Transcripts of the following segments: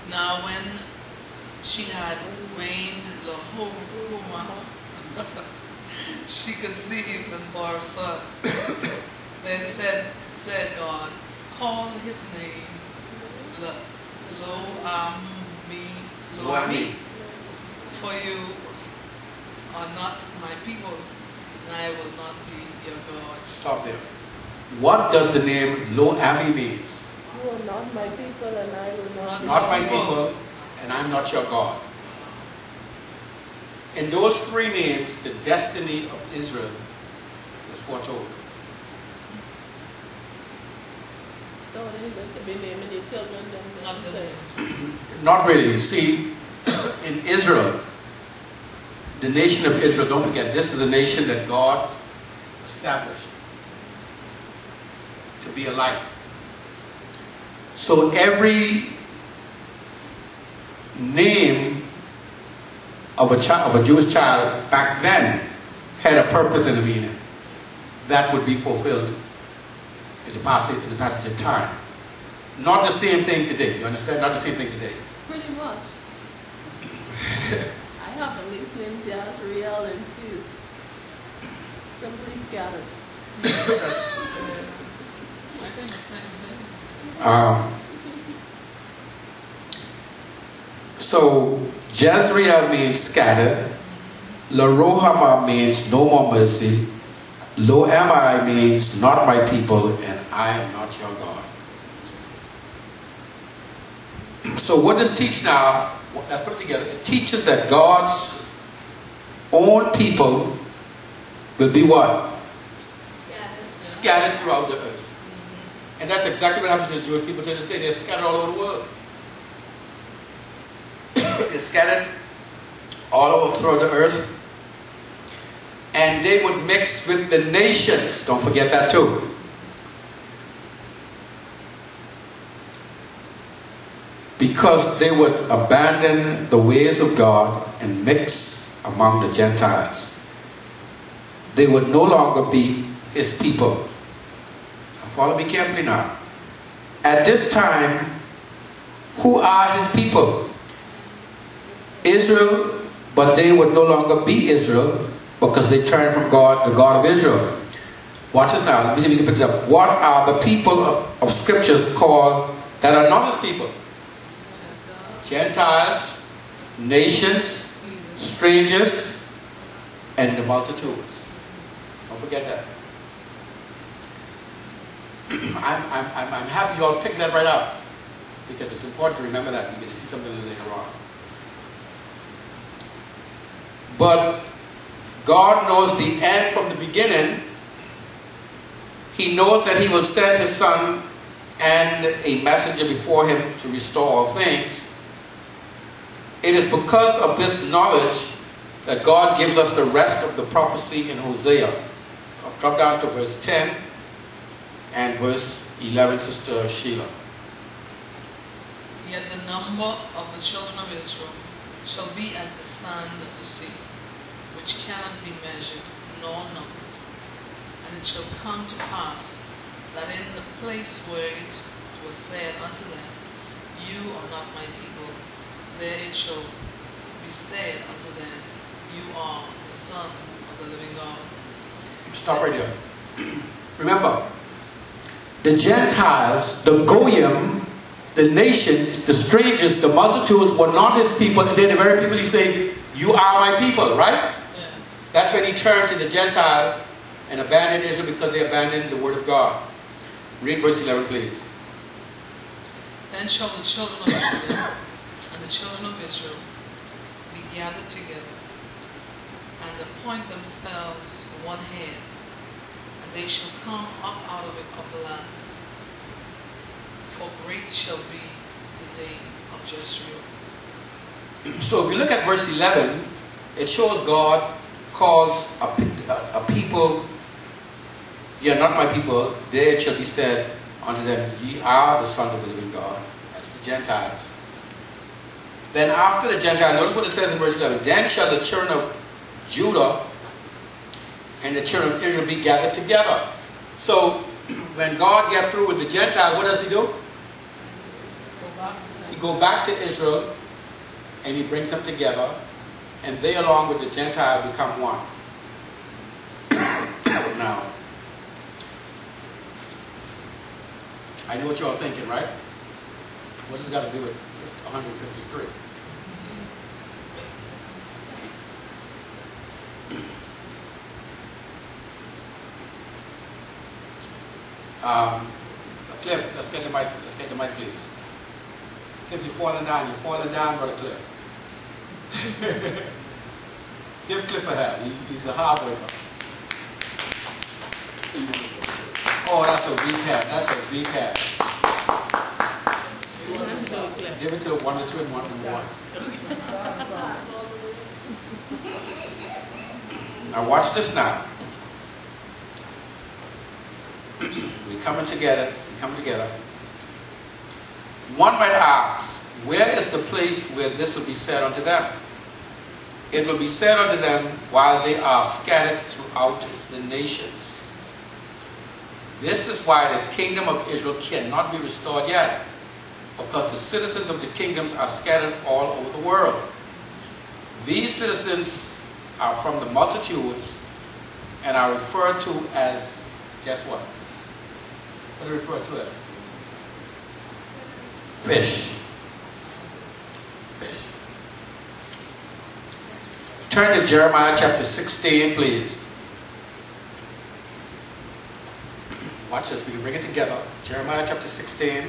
Now when she had weaned Lahoma, she conceived and bore a son. Then said God, call his name Lo-Ami, for you are not my people, and I will not be your God. Stop there. What does the name Lo-Ami means? You are not my people, and I will Not my people, and I'm not your God. In those three names, the destiny of Israel is foretold. So they're going to be naming their children themselves. Not really. You see, in Israel, the nation of Israel, don't forget, this is a nation that God established to be a light. So every name of a Jewish child back then had a purpose and a meaning that would be fulfilled in the passage of time. Not the same thing today. You understand? Not the same thing today. Pretty much. I have a niece named Jazriel, and she's simply scattered. I think the same thing. So Jezreel means scattered. Lo-Ruhamah means no more mercy. Lo-Ami means not my people, and I am not your God. So what does teach now? Let's put it together. It teaches that God's own people will be what? Scattered throughout the earth. And that's exactly what happened to the Jewish people to this day. They're scattered all over the world. They're scattered all over throughout the earth. And they would mix with the nations. Don't forget that too. Because they would abandon the ways of God and mix among the Gentiles. They would no longer be his people. Now follow me carefully now. At this time, who are his people? Israel, but they would no longer be Israel because they turned from God, the God of Israel. Watch this now. Let me see if we can pick it up. What are the people of scriptures called that are not his people? Gentiles, nations, strangers, and the multitudes. Don't forget that. I'm happy you all picked that right up, because it's important to remember that. You're going to see something a little later on. But God knows the end from the beginning. He knows that he will send his son and a messenger before him to restore all things. It is because of this knowledge that God gives us the rest of the prophecy in Hosea. Drop down to verse 10 and verse 11, Sister Sheila. Yet the number of the children of Israel shall be as the sand of the sea, which cannot be measured nor numbered. And it shall come to pass that in the place where it was said unto them, You are not my people, there it shall be said unto them, You are the sons of the living God. Stop right there. Remember, the Gentiles, the Goyim, the nations, the strangers, the multitudes were not his people, and they're the very people he say, You are my people, right? Yes. That's when he turned to the Gentile and abandoned Israel because they abandoned the word of God. Read verse 11, please. Then shall the children of Judah and the children of Israel be gathered together, and appoint themselves one head, and they shall come up out of the land. For great shall be the day of Jezreel. So if we look at verse 11, it shows God calls a people, Ye are not my people, there it shall be said unto them, Ye are the sons of the living God. That's the Gentiles. Then after the Gentiles, notice what it says in verse 11, Then shall the children of Judah and the children of Israel be gathered together. So when God gets through with the Gentiles, what does he do? He go back to Israel and he brings them together, and they along with the Gentile become one. Now, I know what you're all thinking, right? What has it got to do with 153? Cliff, let's get the mic. Let's get the mic, please. Cliff, you're falling down. You're falling down, Brother Cliff. Give Cliff a hand. He's a hard worker. Oh, that's a weak hand. That's a weak hand. Give it to the 1 to 2 and 1 to 1. Now watch this now. We're coming together. We come together. One might ask, where is the place where this will be said unto them? It will be said unto them while they are scattered throughout the nations. This is why the kingdom of Israel cannot be restored yet, because the citizens of the kingdoms are scattered all over the world. These citizens are from the multitudes and are referred to as, guess what? What are they referred to as? Fish. Fish. Turn to Jeremiah chapter 16, please. Watch this, we can bring it together. Jeremiah chapter 16,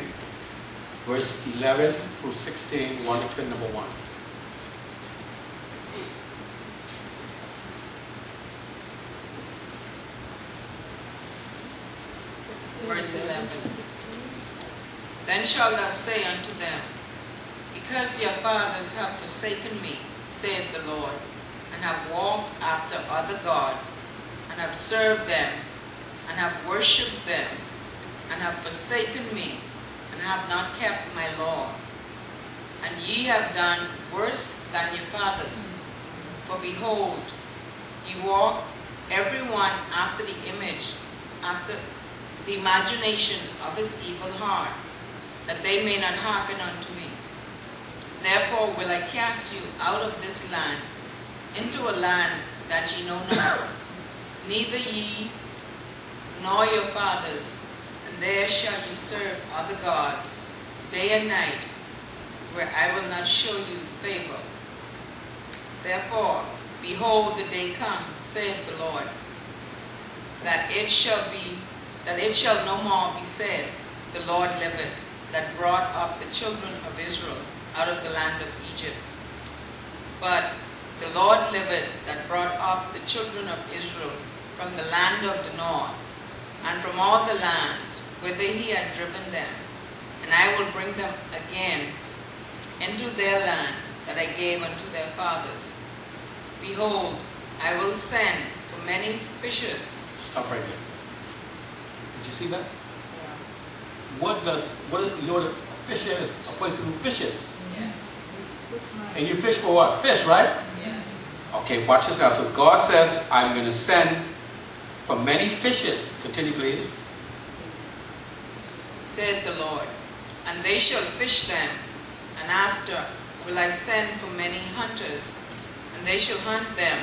verse 11 through 16, 1 to twin number 1. Verse 11. Then shalt thou say unto them, because your fathers have forsaken me, saith the Lord, and have walked after other gods, and have served them, and have worshipped them, and have forsaken me, and have not kept my law. And ye have done worse than your fathers. For behold, ye walk every one after the image, after the imagination of his evil heart, that they may not hearken unto me. Therefore will I cast you out of this land, into a land that ye know not, neither ye nor your fathers, and there shall ye serve other gods, day and night, where I will not show you favor. Therefore, behold, the day comes, saith the Lord, that it shall no more be said, the Lord liveth, that brought up the children of Israel out of the land of Egypt. But the Lord liveth, that brought up the children of Israel from the land of the north, and from all the lands whither he had driven them. And I will bring them again into their land that I gave unto their fathers. Behold, I will send for many fishers. Stop right there. Did you see that? Yeah. You know what a fisher is? A person who fishes. Yeah. And you fish for what? Fish, right? Yeah. Okay, watch this now. So God says, I'm going to send for many fishes. Continue, please. Said the Lord, and they shall fish them, and after will I send for many hunters, and they shall hunt them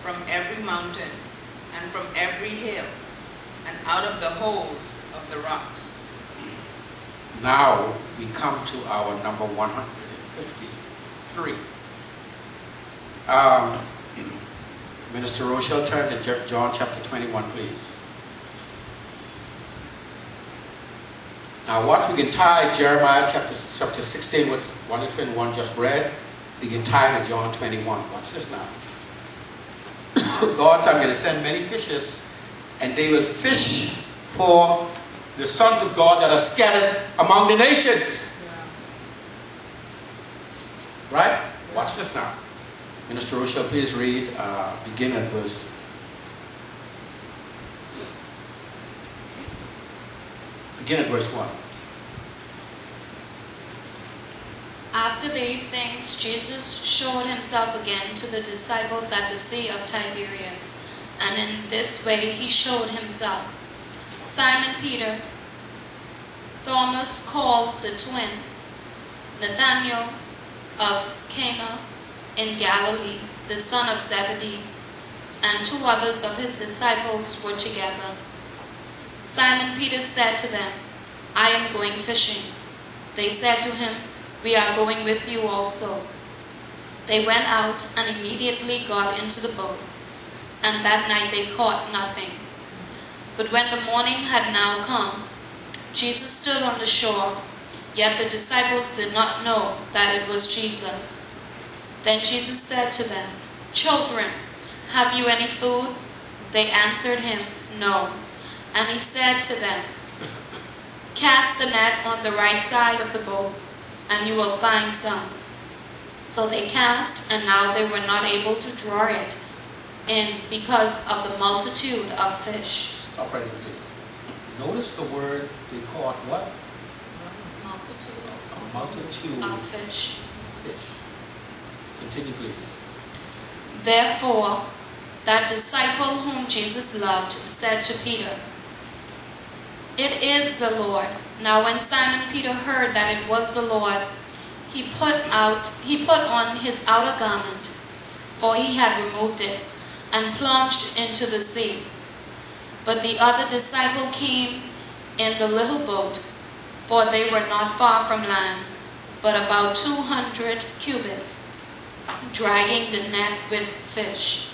from every mountain, and from every hill, and out of the holes of the rocks. Now we come to our number 153. Minister Rochelle, turn to John chapter 21, please. Now watch, we can tie Jeremiah chapter 16 with 1 to 21 just read. We can tie to John 21. Watch this now. God said, I'm going to send many fishers, and they will fish for the sons of God that are scattered among the nations. Yeah. Right? Watch this now. Minister Rochelle, please read, begin at verse 1. After these things, Jesus showed himself again to the disciples at the Sea of Tiberias, and in this way he showed himself. Simon Peter, Thomas called the twin, Nathanael of Cana in Galilee, the son of Zebedee, and 2 others of his disciples were together. Simon Peter said to them, "I am going fishing." They said to him, "We are going with you also." They went out and immediately got into the boat, and that night they caught nothing. But when the morning had now come, Jesus stood on the shore, yet the disciples did not know that it was Jesus. Then Jesus said to them, "Children, have you any food?" They answered him, "No." And he said to them, "Cast the net on the right side of the boat, and you will find some." So they cast, and now they were not able to draw it in because of the multitude of fish. Stop right there, please. Notice the word they caught what? Multitude A multitude of fish. fish. Continue, please. Therefore, that disciple whom Jesus loved said to Peter, "It is the Lord." Now when Simon Peter heard that it was the Lord, he put on his outer garment, for he had removed it, and plunged into the sea. But the other disciple came in the little boat, for they were not far from land, but about 200 cubits, dragging the net with fish.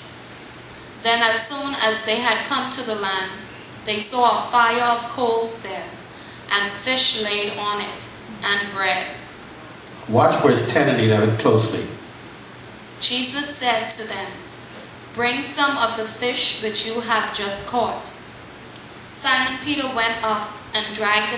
Then as soon as they had come to the land, they saw a fire of coals there, and fish laid on it, and bread. Watch verse 10 and 11 closely. Jesus said to them, "Bring some of the fish which you have just caught." Simon Peter went up and dragged the